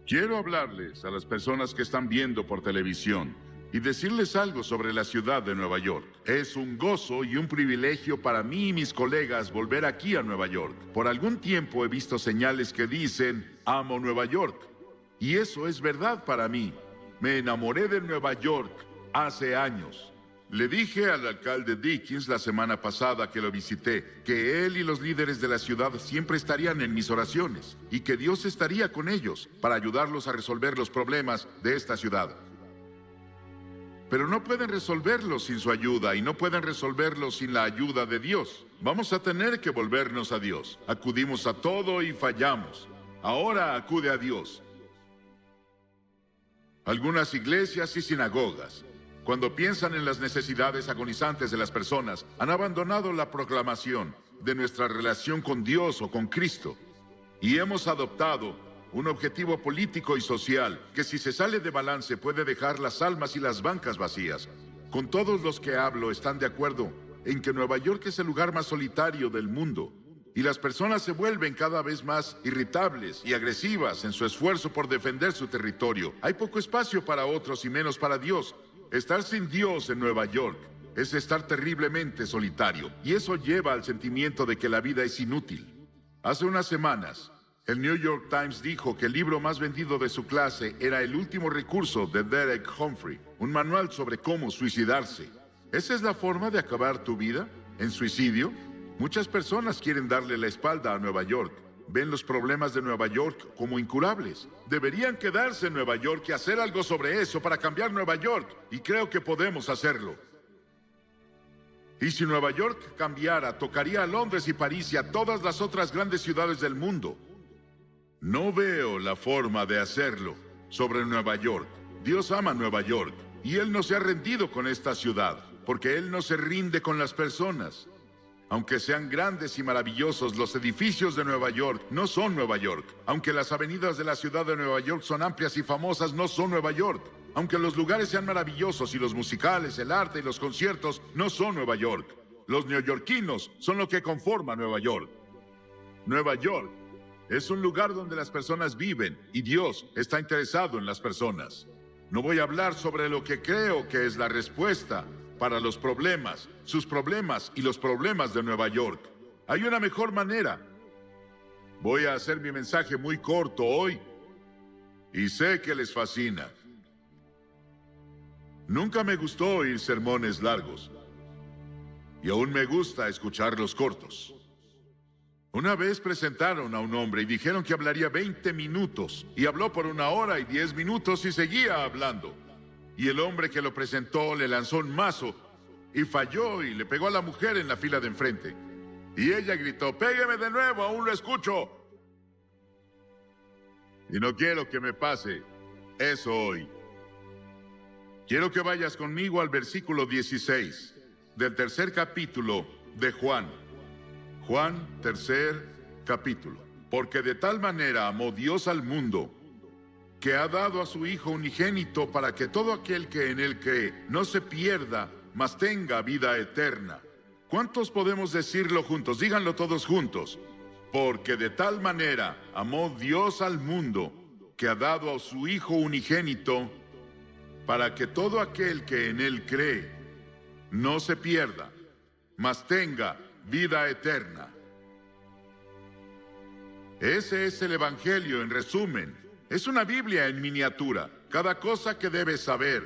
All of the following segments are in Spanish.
Quiero hablarles a las personas que están viendo por televisión y decirles algo sobre la ciudad de Nueva York. Es un gozo y un privilegio para mí y mis colegas volver aquí a Nueva York. Por algún tiempo he visto señales que dicen, amo Nueva York. Y eso es verdad para mí. Me enamoré de Nueva York hace años. Le dije al alcalde Dickens la semana pasada que lo visité, que él y los líderes de la ciudad siempre estarían en mis oraciones y que Dios estaría con ellos para ayudarlos a resolver los problemas de esta ciudad. Pero no pueden resolverlos sin su ayuda y no pueden resolverlos sin la ayuda de Dios. Vamos a tener que volvernos a Dios. Acudimos a todo y fallamos. Ahora acude a Dios. Algunas iglesias y sinagogas, cuando piensan en las necesidades agonizantes de las personas, han abandonado la proclamación de nuestra relación con Dios o con Cristo. Y hemos adoptado un objetivo político y social que, si se sale de balance, puede dejar las almas y las bancas vacías. Con todos los que hablo están de acuerdo en que Nueva York es el lugar más solitario del mundo. Y las personas se vuelven cada vez más irritables y agresivas en su esfuerzo por defender su territorio. Hay poco espacio para otros y menos para Dios. Estar sin Dios en Nueva York es estar terriblemente solitario, y eso lleva al sentimiento de que la vida es inútil. Hace unas semanas, el New York Times dijo que el libro más vendido de su clase era El último recurso de Derek Humphrey, un manual sobre cómo suicidarse. ¿Esa es la forma de acabar tu vida? ¿En suicidio? Muchas personas quieren darle la espalda a Nueva York. Ven los problemas de Nueva York como incurables. Deberían quedarse en Nueva York y hacer algo sobre eso para cambiar Nueva York. Y creo que podemos hacerlo. Y si Nueva York cambiara, tocaría a Londres y París y a todas las otras grandes ciudades del mundo. No veo la forma de hacerlo sobre Nueva York. Dios ama Nueva York y Él no se ha rendido con esta ciudad, porque Él no se rinde con las personas. Aunque sean grandes y maravillosos, los edificios de Nueva York no son Nueva York. Aunque las avenidas de la ciudad de Nueva York son amplias y famosas, no son Nueva York. Aunque los lugares sean maravillosos y los musicales, el arte y los conciertos no son Nueva York. Los neoyorquinos son lo que conforma Nueva York. Nueva York es un lugar donde las personas viven y Dios está interesado en las personas. No voy a hablar sobre lo que creo que es la respuesta para los problemas, sus problemas y los problemas de Nueva York. Hay una mejor manera. Voy a hacer mi mensaje muy corto hoy y sé que les fascina. Nunca me gustó oír sermones largos y aún me gusta escucharlos cortos. Una vez presentaron a un hombre y dijeron que hablaría 20 minutos y habló por 1 hora y 10 minutos y seguía hablando. Y el hombre que lo presentó le lanzó un mazo y falló y le pegó a la mujer en la fila de enfrente. Y ella gritó, «¡Pégueme de nuevo, aún lo escucho!» Y no quiero que me pase eso hoy. Quiero que vayas conmigo al versículo 16 del 3er capítulo de Juan. Juan, 3er capítulo. Porque de tal manera amó Dios al mundo, que ha dado a su Hijo unigénito para que todo aquel que en Él cree no se pierda, mas tenga vida eterna. ¿Cuántos podemos decirlo juntos? Díganlo todos juntos. Porque de tal manera amó Dios al mundo, que ha dado a su Hijo unigénito, para que todo aquel que en Él cree no se pierda, mas tenga vida eterna. Ese es el Evangelio en resumen. Es una Biblia en miniatura. Cada cosa que debes saber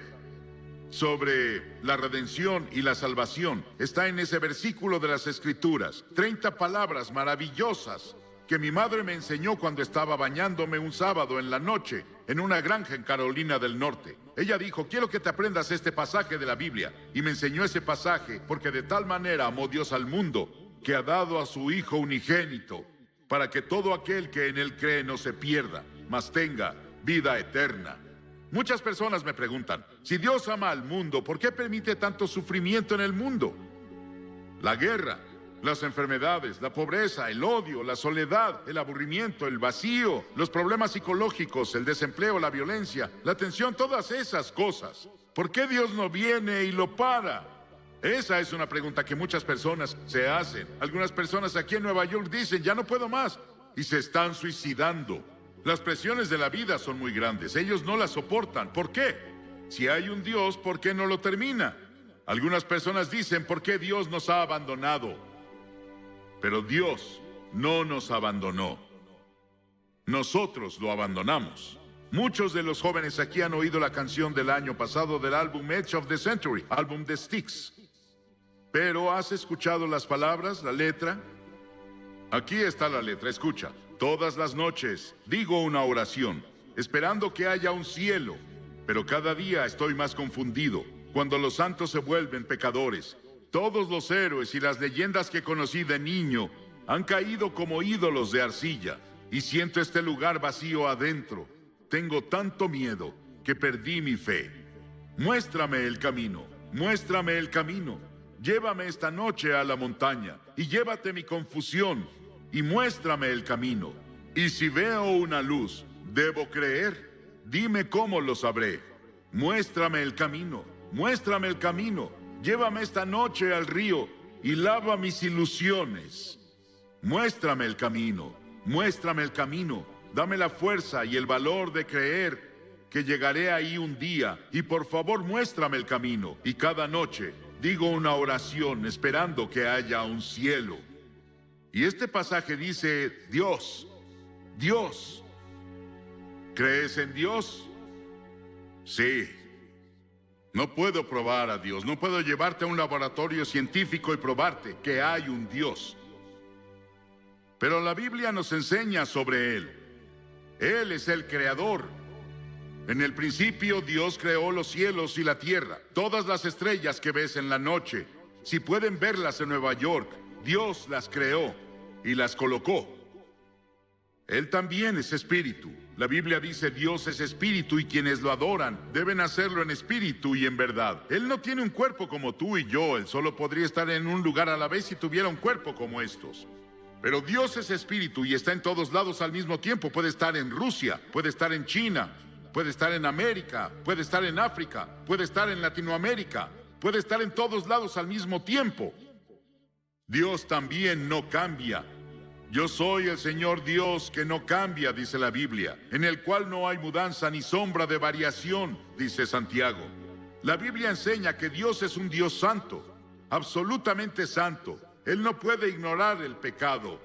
sobre la redención y la salvación está en ese versículo de las Escrituras. 30 palabras maravillosas que mi madre me enseñó cuando estaba bañándome un sábado en la noche en una granja en Carolina del Norte. Ella dijo, quiero que te aprendas este pasaje de la Biblia. Y me enseñó ese pasaje porque de tal manera amó Dios al mundo que ha dado a su Hijo unigénito para que todo aquel que en Él cree no se pierda, mas tenga vida eterna. Muchas personas me preguntan, si Dios ama al mundo, ¿por qué permite tanto sufrimiento en el mundo? La guerra, las enfermedades, la pobreza, el odio, la soledad, el aburrimiento, el vacío, los problemas psicológicos, el desempleo, la violencia, la tensión, todas esas cosas. ¿Por qué Dios no viene y lo para? Esa es una pregunta que muchas personas se hacen. Algunas personas aquí en Nueva York dicen, ya no puedo más, y se están suicidando. Las presiones de la vida son muy grandes. Ellos no las soportan. ¿Por qué? Si hay un Dios, ¿por qué no lo termina? Algunas personas dicen, ¿por qué Dios nos ha abandonado? Pero Dios no nos abandonó. Nosotros lo abandonamos. Muchos de los jóvenes aquí han oído la canción del año pasado del álbum Edge of the Century, álbum de Styx. Pero ¿has escuchado las palabras, la letra? Aquí está la letra, escucha. Todas las noches digo una oración, esperando que haya un cielo, pero cada día estoy más confundido. Cuando los santos se vuelven pecadores, todos los héroes y las leyendas que conocí de niño han caído como ídolos de arcilla, y siento este lugar vacío adentro. Tengo tanto miedo que perdí mi fe. Muéstrame el camino, muéstrame el camino. Llévame esta noche a la montaña y llévate mi confusión y muéstrame el camino. Y si veo una luz, ¿debo creer? Dime cómo lo sabré. Muéstrame el camino, muéstrame el camino. Llévame esta noche al río y lava mis ilusiones. Muéstrame el camino, muéstrame el camino. Dame la fuerza y el valor de creer que llegaré ahí un día. Y por favor, muéstrame el camino. Y cada noche digo una oración esperando que haya un cielo. Y este pasaje dice, Dios, Dios. ¿Crees en Dios? Sí. No puedo probar a Dios. No puedo llevarte a un laboratorio científico y probarte que hay un Dios. Pero la Biblia nos enseña sobre Él. Él es el creador. En el principio Dios creó los cielos y la tierra. Todas las estrellas que ves en la noche, si pueden verlas en Nueva York, Dios las creó y las colocó. Él también es espíritu. La Biblia dice Dios es espíritu y quienes lo adoran deben hacerlo en espíritu y en verdad. Él no tiene un cuerpo como tú y yo. Él solo podría estar en un lugar a la vez si tuviera un cuerpo como estos. Pero Dios es espíritu y está en todos lados al mismo tiempo. Puede estar en Rusia, puede estar en China, puede estar en América, puede estar en África, puede estar en Latinoamérica, puede estar en todos lados al mismo tiempo. Dios también no cambia. Yo soy el Señor Dios que no cambia, dice la Biblia, en el cual no hay mudanza ni sombra de variación, dice Santiago. La Biblia enseña que Dios es un Dios santo, absolutamente santo. Él no puede ignorar el pecado.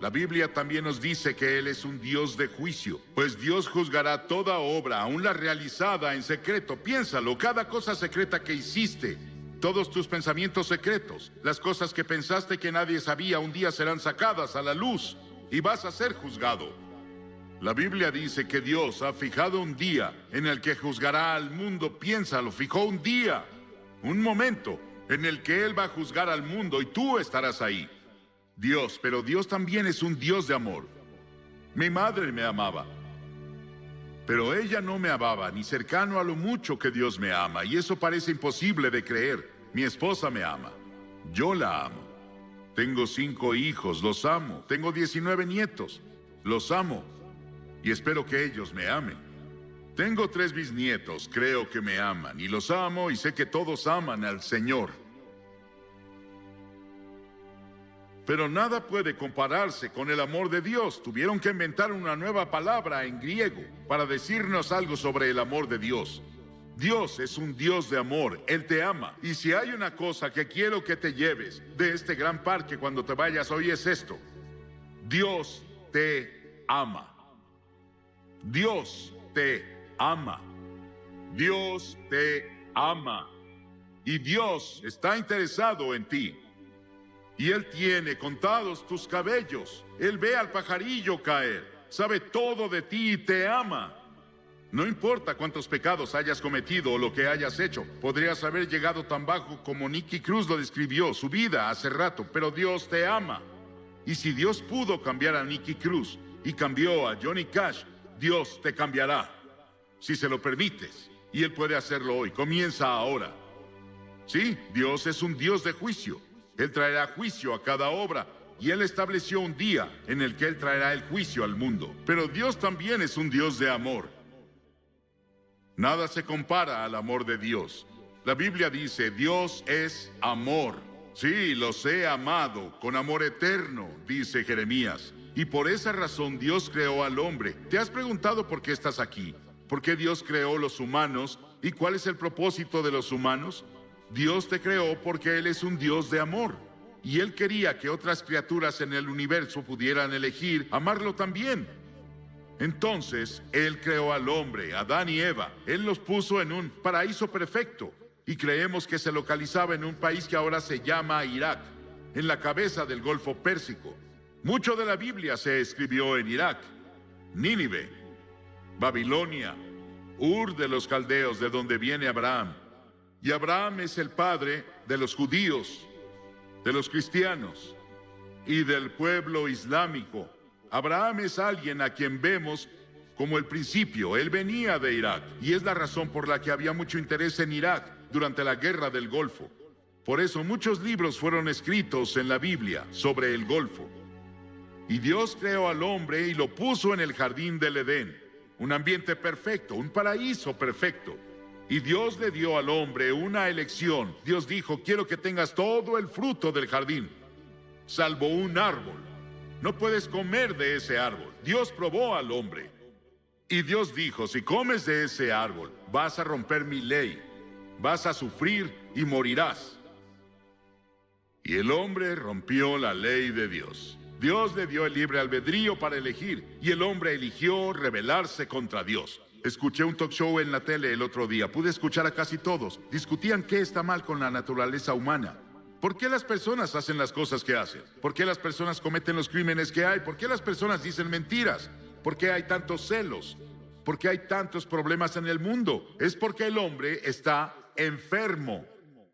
La Biblia también nos dice que Él es un Dios de juicio, pues Dios juzgará toda obra, aun la realizada en secreto. Piénsalo, cada cosa secreta que hiciste, todos tus pensamientos secretos, las cosas que pensaste que nadie sabía, un día serán sacadas a la luz y vas a ser juzgado. La Biblia dice que Dios ha fijado un día en el que juzgará al mundo. Piénsalo, fijó un día, un momento en el que Él va a juzgar al mundo y tú estarás ahí. Dios, pero Dios también es un Dios de amor. Mi madre me amaba, pero ella no me amaba ni cercano a lo mucho que Dios me ama, y eso parece imposible de creer. Mi esposa me ama. Yo la amo. Tengo 5 hijos, los amo. Tengo 19 nietos, los amo. Y espero que ellos me amen. Tengo 3 bisnietos, creo que me aman, y los amo, y sé que todos aman al Señor. Pero nada puede compararse con el amor de Dios. Tuvieron que inventar una nueva palabra en griego para decirnos algo sobre el amor de Dios. Dios es un Dios de amor. Él te ama. Y si hay una cosa que quiero que te lleves de este gran parque cuando te vayas hoy es esto. Dios te ama. Dios te ama. Dios te ama. Y Dios está interesado en ti. Y Él tiene contados tus cabellos. Él ve al pajarillo caer. Sabe todo de ti y te ama. No importa cuántos pecados hayas cometido o lo que hayas hecho. Podrías haber llegado tan bajo como Nicky Cruz lo describió, su vida hace rato. Pero Dios te ama. Y si Dios pudo cambiar a Nicky Cruz y cambió a Johnny Cash, Dios te cambiará. Si se lo permites. Y Él puede hacerlo hoy. Comienza ahora. Sí, Dios es un Dios de juicio. Él traerá juicio a cada obra, y Él estableció un día en el que Él traerá el juicio al mundo. Pero Dios también es un Dios de amor. Nada se compara al amor de Dios. La Biblia dice, Dios es amor. Sí, los he amado con amor eterno, dice Jeremías. Y por esa razón Dios creó al hombre. ¿Te has preguntado por qué estás aquí? ¿Por qué Dios creó los humanos? ¿Y cuál es el propósito de los humanos? Dios te creó porque Él es un Dios de amor. Y Él quería que otras criaturas en el universo pudieran elegir amarlo también. Entonces, Él creó al hombre, Adán y Eva. Él los puso en un paraíso perfecto. Y creemos que se localizaba en un país que ahora se llama Irak, en la cabeza del Golfo Pérsico. Mucho de la Biblia se escribió en Irak, Nínive, Babilonia, Ur de los caldeos, de donde viene Abraham. Y Abraham es el padre de los judíos, de los cristianos y del pueblo islámico. Abraham es alguien a quien vemos como el principio. Él venía de Irak y es la razón por la que había mucho interés en Irak durante la Guerra del Golfo. Por eso muchos libros fueron escritos en la Biblia sobre el Golfo. Y Dios creó al hombre y lo puso en el jardín del Edén, un ambiente perfecto, un paraíso perfecto. Y Dios le dio al hombre una elección. Dios dijo: quiero que tengas todo el fruto del jardín, salvo un árbol. No puedes comer de ese árbol. Dios probó al hombre. Y Dios dijo: si comes de ese árbol, vas a romper mi ley, vas a sufrir y morirás. Y el hombre rompió la ley de Dios. Dios le dio el libre albedrío para elegir, y el hombre eligió rebelarse contra Dios. Escuché un talk show en la tele el otro día. Pude escuchar a casi todos. Discutían qué está mal con la naturaleza humana. ¿Por qué las personas hacen las cosas que hacen? ¿Por qué las personas cometen los crímenes que hay? ¿Por qué las personas dicen mentiras? ¿Por qué hay tantos celos? ¿Por qué hay tantos problemas en el mundo? Es porque el hombre está enfermo.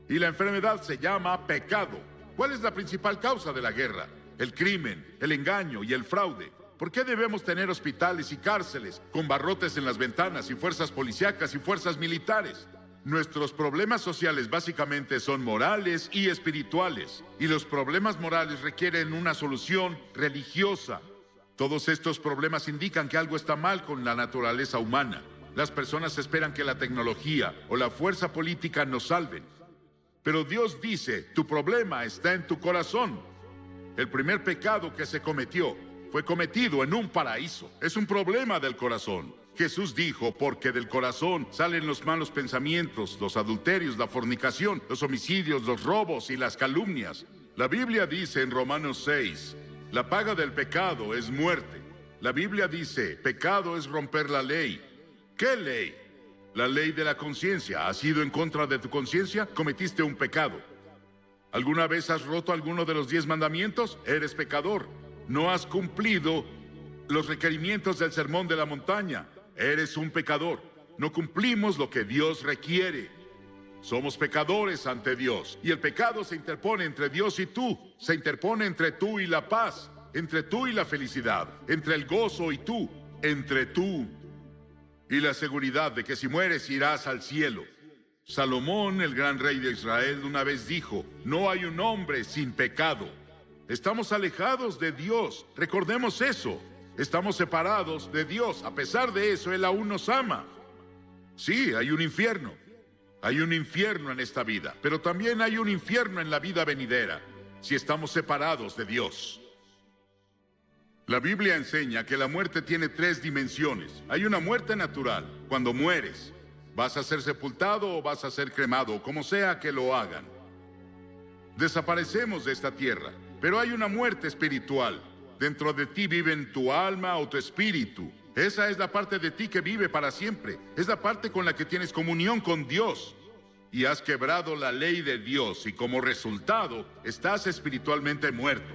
Y la enfermedad se llama pecado. ¿Cuál es la principal causa de la guerra? El crimen, el engaño y el fraude. ¿Por qué debemos tener hospitales y cárceles con barrotes en las ventanas y fuerzas policíacas y fuerzas militares? Nuestros problemas sociales básicamente son morales y espirituales, y los problemas morales requieren una solución religiosa. Todos estos problemas indican que algo está mal con la naturaleza humana. Las personas esperan que la tecnología o la fuerza política nos salven. Pero Dios dice: tu problema está en tu corazón. El primer pecado que se cometió fue cometido en un paraíso. Es un problema del corazón. Jesús dijo: porque del corazón salen los malos pensamientos, los adulterios, la fornicación, los homicidios, los robos y las calumnias. La Biblia dice en Romanos 6, la paga del pecado es muerte. La Biblia dice: pecado es romper la ley. ¿Qué ley? La ley de la conciencia. ¿Has ido en contra de tu conciencia? Cometiste un pecado. ¿Alguna vez has roto alguno de los 10 mandamientos? Eres pecador. No has cumplido los requerimientos del sermón de la montaña. Eres un pecador. No cumplimos lo que Dios requiere. Somos pecadores ante Dios. Y el pecado se interpone entre Dios y tú. Se interpone entre tú y la paz, entre tú y la felicidad, entre el gozo y tú, entre tú y la seguridad de que si mueres irás al cielo. Salomón, el gran rey de Israel, una vez dijo: no hay un hombre sin pecado. Estamos alejados de Dios. Recordemos eso. Estamos separados de Dios. A pesar de eso, Él aún nos ama. Sí, hay un infierno. Hay un infierno en esta vida, pero también hay un infierno en la vida venidera, si estamos separados de Dios. La Biblia enseña que la muerte tiene 3 dimensiones. Hay una muerte natural. Cuando mueres, vas a ser sepultado o vas a ser cremado, como sea que lo hagan. Desaparecemos de esta tierra. Pero hay una muerte espiritual. Dentro de ti viven tu alma o tu espíritu. Esa es la parte de ti que vive para siempre. Es la parte con la que tienes comunión con Dios. Y has quebrado la ley de Dios y como resultado estás espiritualmente muerto.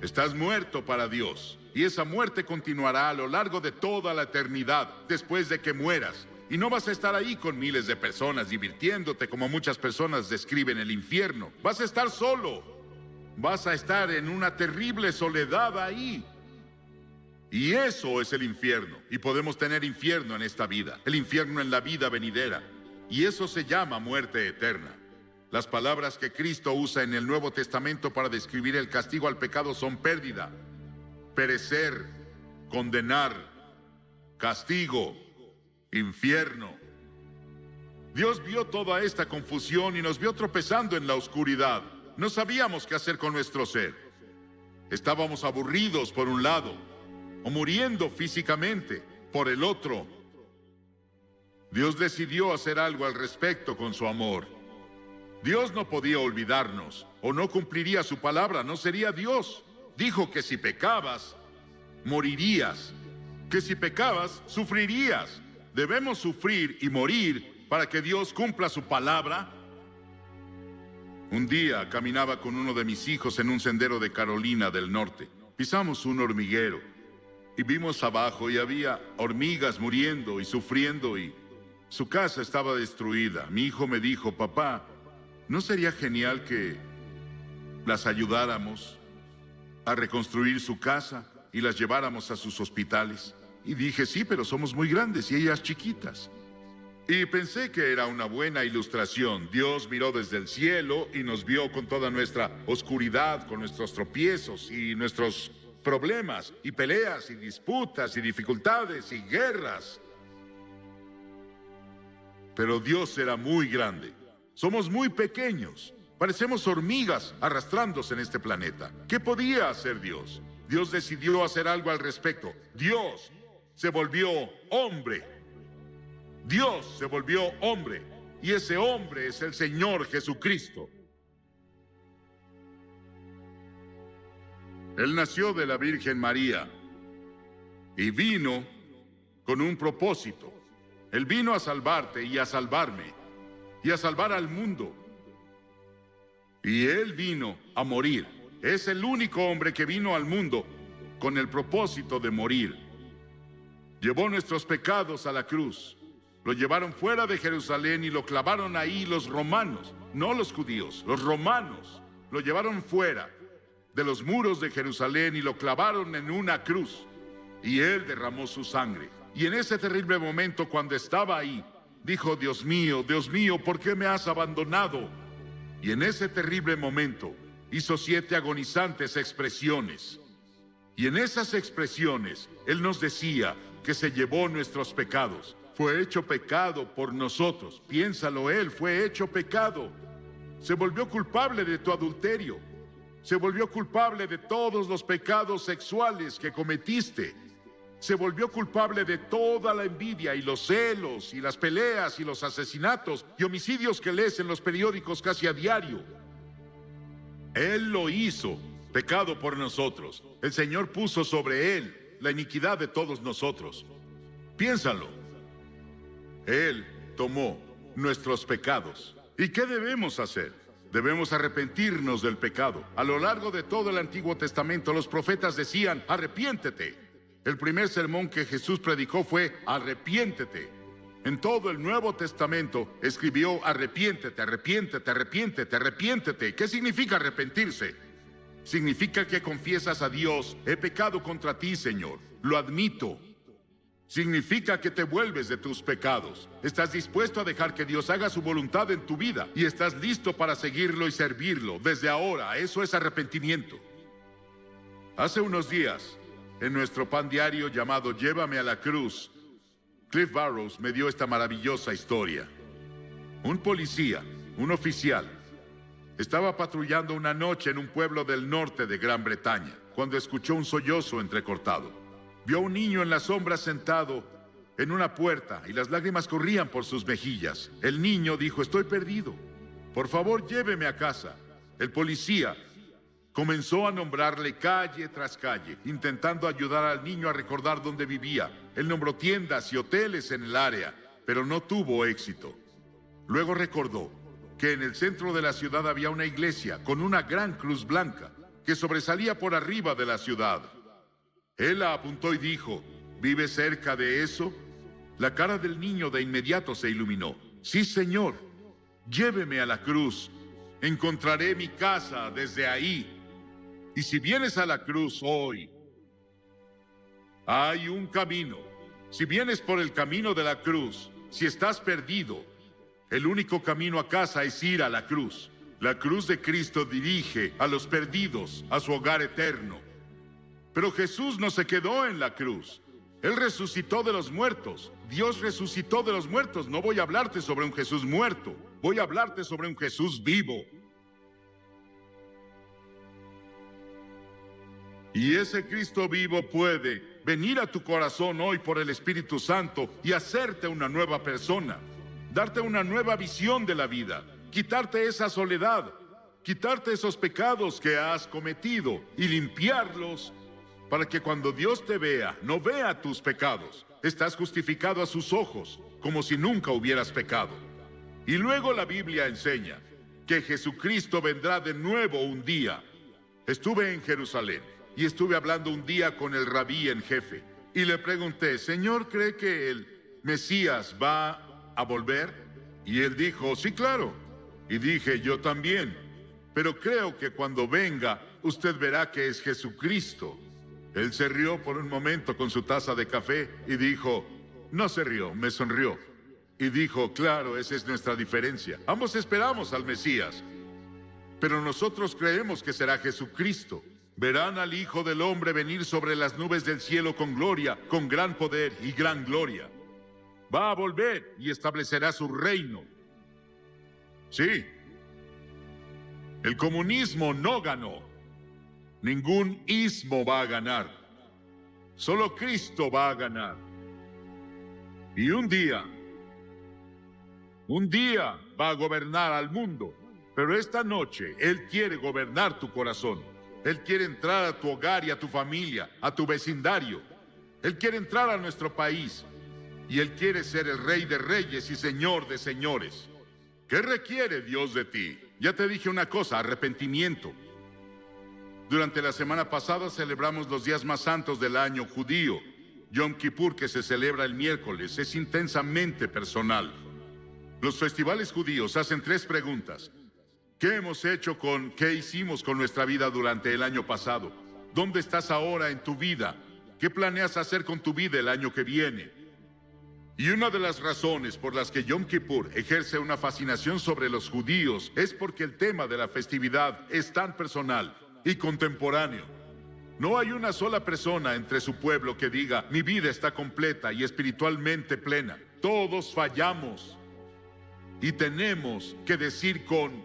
Estás muerto para Dios. Y esa muerte continuará a lo largo de toda la eternidad después de que mueras. Y no vas a estar ahí con miles de personas divirtiéndote como muchas personas describen el infierno. Vas a estar solo. Vas a estar en una terrible soledad ahí. Y eso es el infierno. Y podemos tener infierno en esta vida. El infierno en la vida venidera. Y eso se llama muerte eterna. Las palabras que Cristo usa en el Nuevo Testamento para describir el castigo al pecado son pérdida, perecer, condenar, castigo, infierno. Dios vio toda esta confusión y nos vio tropezando en la oscuridad. No sabíamos qué hacer con nuestro ser. Estábamos aburridos por un lado, o muriendo físicamente por el otro. Dios decidió hacer algo al respecto con su amor. Dios no podía olvidarnos, o no cumpliría su palabra, no sería Dios. Dijo que si pecabas, morirías. Que si pecabas, sufrirías. ¿Debemos sufrir y morir para que Dios cumpla su palabra? Un día caminaba con uno de mis hijos en un sendero de Carolina del Norte. Pisamos un hormiguero y vimos abajo y había hormigas muriendo y sufriendo y su casa estaba destruida. Mi hijo me dijo: papá, ¿no sería genial que las ayudáramos a reconstruir su casa y las lleváramos a sus hospitales? Y dije: sí, pero somos muy grandes y ellas chiquitas. Y pensé que era una buena ilustración. Dios miró desde el cielo y nos vio con toda nuestra oscuridad, con nuestros tropiezos y nuestros problemas, y peleas, y disputas, y dificultades, y guerras. Pero Dios era muy grande. Somos muy pequeños. Parecemos hormigas arrastrándose en este planeta. ¿Qué podía hacer Dios? Dios decidió hacer algo al respecto. Dios se volvió hombre. Dios se volvió hombre, y ese hombre es el Señor Jesucristo. Él nació de la Virgen María y vino con un propósito. Él vino a salvarte y a salvarme y a salvar al mundo. Y Él vino a morir. Es el único hombre que vino al mundo con el propósito de morir. Llevó nuestros pecados a la cruz. Lo llevaron fuera de Jerusalén y lo clavaron ahí los romanos, no los judíos, los romanos. Lo llevaron fuera de los muros de Jerusalén y lo clavaron en una cruz. Y Él derramó su sangre. Y en ese terrible momento, cuando estaba ahí, dijo: Dios mío, ¿por qué me has abandonado? Y en ese terrible momento hizo 7 agonizantes expresiones. Y en esas expresiones Él nos decía que se llevó nuestros pecados. Fue hecho pecado por nosotros. Piénsalo, Él fue hecho pecado. Se volvió culpable de tu adulterio. Se volvió culpable de todos los pecados sexuales que cometiste. Se volvió culpable de toda la envidia y los celos y las peleas y los asesinatos y homicidios que lees en los periódicos casi a diario. Él lo hizo pecado por nosotros. El Señor puso sobre Él la iniquidad de todos nosotros. Piénsalo. Él tomó nuestros pecados. ¿Y qué debemos hacer? Debemos arrepentirnos del pecado. A lo largo de todo el Antiguo Testamento, los profetas decían: arrepiéntete. El primer sermón que Jesús predicó fue: arrepiéntete. En todo el Nuevo Testamento escribió: arrepiéntete, arrepiéntete, arrepiéntete, arrepiéntete. ¿Qué significa arrepentirse? Significa que confiesas a Dios: he pecado contra ti, Señor. Lo admito. Significa que te vuelves de tus pecados. Estás dispuesto a dejar que Dios haga su voluntad en tu vida y estás listo para seguirlo y servirlo desde ahora. Eso es arrepentimiento. Hace unos días, en nuestro pan diario llamado Llévame a la Cruz, Cliff Barrows me dio esta maravillosa historia. Un policía, un oficial, estaba patrullando una noche en un pueblo del norte de Gran Bretaña cuando escuchó un sollozo entrecortado. Vio a un niño en la sombra sentado en una puerta y las lágrimas corrían por sus mejillas. El niño dijo: estoy perdido. Por favor, lléveme a casa. El policía comenzó a nombrarle calle tras calle, intentando ayudar al niño a recordar dónde vivía. Él nombró tiendas y hoteles en el área, pero no tuvo éxito. Luego recordó que en el centro de la ciudad había una iglesia con una gran cruz blanca que sobresalía por arriba de la ciudad. Él la apuntó y dijo: ¿vive cerca de eso? La cara del niño de inmediato se iluminó. Sí, señor. Lléveme a la cruz. Encontraré mi casa desde ahí. Y si vienes a la cruz hoy, hay un camino. Si vienes por el camino de la cruz, si estás perdido, el único camino a casa es ir a la cruz. La cruz de Cristo dirige a los perdidos a su hogar eterno. Pero Jesús no se quedó en la cruz. Él resucitó de los muertos. Dios resucitó de los muertos. No voy a hablarte sobre un Jesús muerto. Voy a hablarte sobre un Jesús vivo. Y ese Cristo vivo puede venir a tu corazón hoy por el Espíritu Santo y hacerte una nueva persona, darte una nueva visión de la vida, quitarte esa soledad, quitarte esos pecados que has cometido y limpiarlos para que cuando Dios te vea, no vea tus pecados. Estás justificado a sus ojos, como si nunca hubieras pecado. Y luego la Biblia enseña que Jesucristo vendrá de nuevo un día. Estuve en Jerusalén y estuve hablando un día con el rabí en jefe. Y le pregunté, Señor, ¿cree que el Mesías va a volver? Y él dijo, sí, claro. Y dije, yo también. Pero creo que cuando venga, usted verá que es Jesucristo. Él se rió por un momento con su taza de café y dijo, no se rió, me sonrió. Y dijo, claro, esa es nuestra diferencia. Ambos esperamos al Mesías, pero nosotros creemos que será Jesucristo. Verán al Hijo del Hombre venir sobre las nubes del cielo con gloria, con gran poder y gran gloria. Va a volver y establecerá su reino. Sí, el comunismo no ganó. Ningún ismo va a ganar. Solo Cristo va a ganar. Y un día va a gobernar al mundo. Pero esta noche Él quiere gobernar tu corazón. Él quiere entrar a tu hogar y a tu familia, a tu vecindario. Él quiere entrar a nuestro país. Y Él quiere ser el Rey de Reyes y Señor de Señores. ¿Qué requiere Dios de ti? Ya te dije una cosa, arrepentimiento. Durante la semana pasada celebramos los días más santos del año judío. Yom Kippur, que se celebra el miércoles, es intensamente personal. Los festivales judíos hacen 3 preguntas. ¿Qué hicimos con nuestra vida durante el año pasado? ¿Dónde estás ahora en tu vida? ¿Qué planeas hacer con tu vida el año que viene? Y una de las razones por las que Yom Kippur ejerce una fascinación sobre los judíos es porque el tema de la festividad es tan personal y contemporáneo. No hay una sola persona entre su pueblo que diga, mi vida está completa y espiritualmente plena. Todos fallamos. Y tenemos que decir con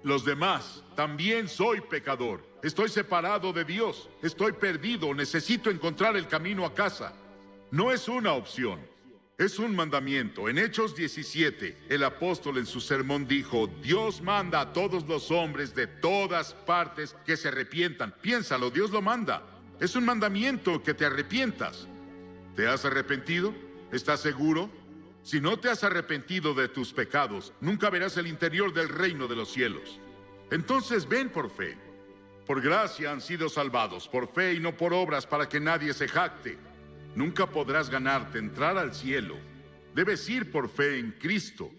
los demás, también soy pecador. Estoy separado de Dios. Estoy perdido. Necesito encontrar el camino a casa. No es una opción. Es un mandamiento. En Hechos 17, el apóstol en su sermón dijo, Dios manda a todos los hombres de todas partes que se arrepientan. Piénsalo, Dios lo manda. Es un mandamiento que te arrepientas. ¿Te has arrepentido? ¿Estás seguro? Si no te has arrepentido de tus pecados, nunca verás el interior del reino de los cielos. Entonces ven por fe. Por gracia han sido salvados, por fe y no por obras, para que nadie se jacte. Nunca podrás ganarte entrar al cielo. Debes ir por fe en Cristo.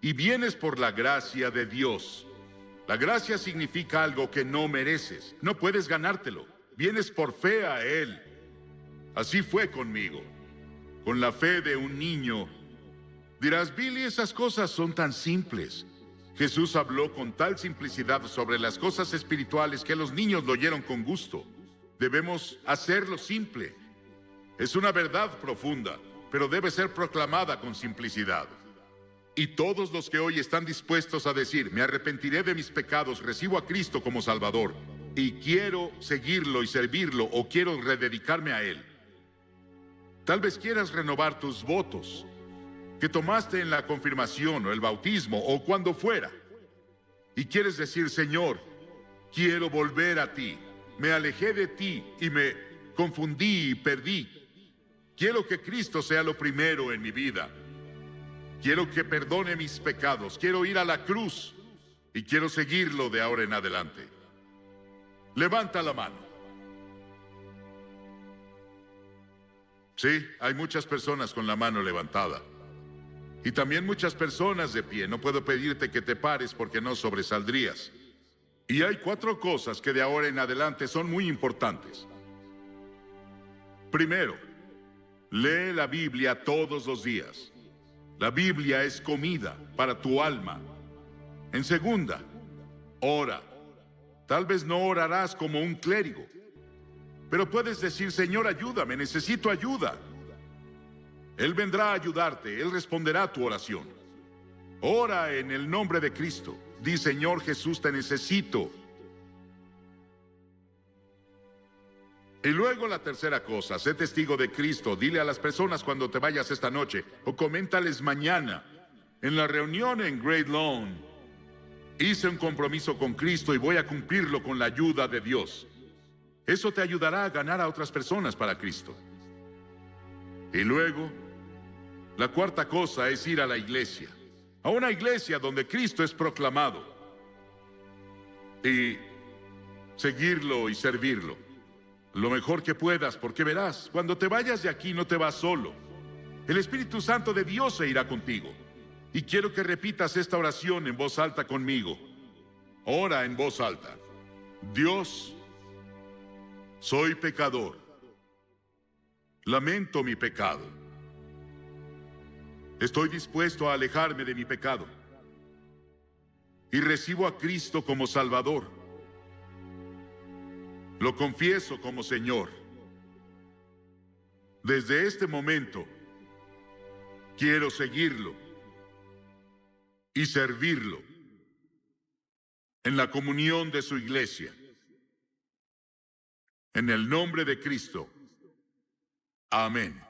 Y vienes por la gracia de Dios. La gracia significa algo que no mereces. No puedes ganártelo. Vienes por fe a Él. Así fue conmigo. Con la fe de un niño. Dirás, Billy, esas cosas son tan simples. Jesús habló con tal simplicidad sobre las cosas espirituales que los niños lo oyeron con gusto. Debemos hacerlo simple. Es una verdad profunda, pero debe ser proclamada con simplicidad. Y todos los que hoy están dispuestos a decir, me arrepentiré de mis pecados, recibo a Cristo como Salvador, y quiero seguirlo y servirlo, o quiero rededicarme a Él. Tal vez quieras renovar tus votos que tomaste en la confirmación o el bautismo o cuando fuera. Y quieres decir, Señor, quiero volver a ti. Me alejé de ti y me confundí y perdí. Quiero que Cristo sea lo primero en mi vida. Quiero que perdone mis pecados. Quiero ir a la cruz y quiero seguirlo de ahora en adelante. Levanta la mano. Sí, hay muchas personas con la mano levantada. Y también muchas personas de pie. No puedo pedirte que te pares porque no sobresaldrías. Y hay 4 cosas que de ahora en adelante son muy importantes. Primero, lee la Biblia todos los días. La Biblia es comida para tu alma. En segunda, ora. Tal vez no orarás como un clérigo, pero puedes decir, Señor, ayúdame, necesito ayuda. Él vendrá a ayudarte, Él responderá a tu oración. Ora en el nombre de Cristo. Di, Señor Jesús, te necesito. Y luego la tercera cosa, sé testigo de Cristo. Dile a las personas cuando te vayas esta noche, o coméntales mañana, en la reunión en Great Lawn, hice un compromiso con Cristo y voy a cumplirlo con la ayuda de Dios. Eso te ayudará a ganar a otras personas para Cristo. Y luego, la cuarta cosa es ir a la iglesia. A una iglesia donde Cristo es proclamado. Y seguirlo y servirlo. Lo mejor que puedas, porque verás, cuando te vayas de aquí no te vas solo. El Espíritu Santo de Dios se irá contigo. Y quiero que repitas esta oración en voz alta conmigo. Ora en voz alta. Dios, soy pecador. Lamento mi pecado. Estoy dispuesto a alejarme de mi pecado. Y recibo a Cristo como Salvador. Lo confieso como Señor. Desde este momento, quiero seguirlo y servirlo en la comunión de su iglesia. En el nombre de Cristo. Amén.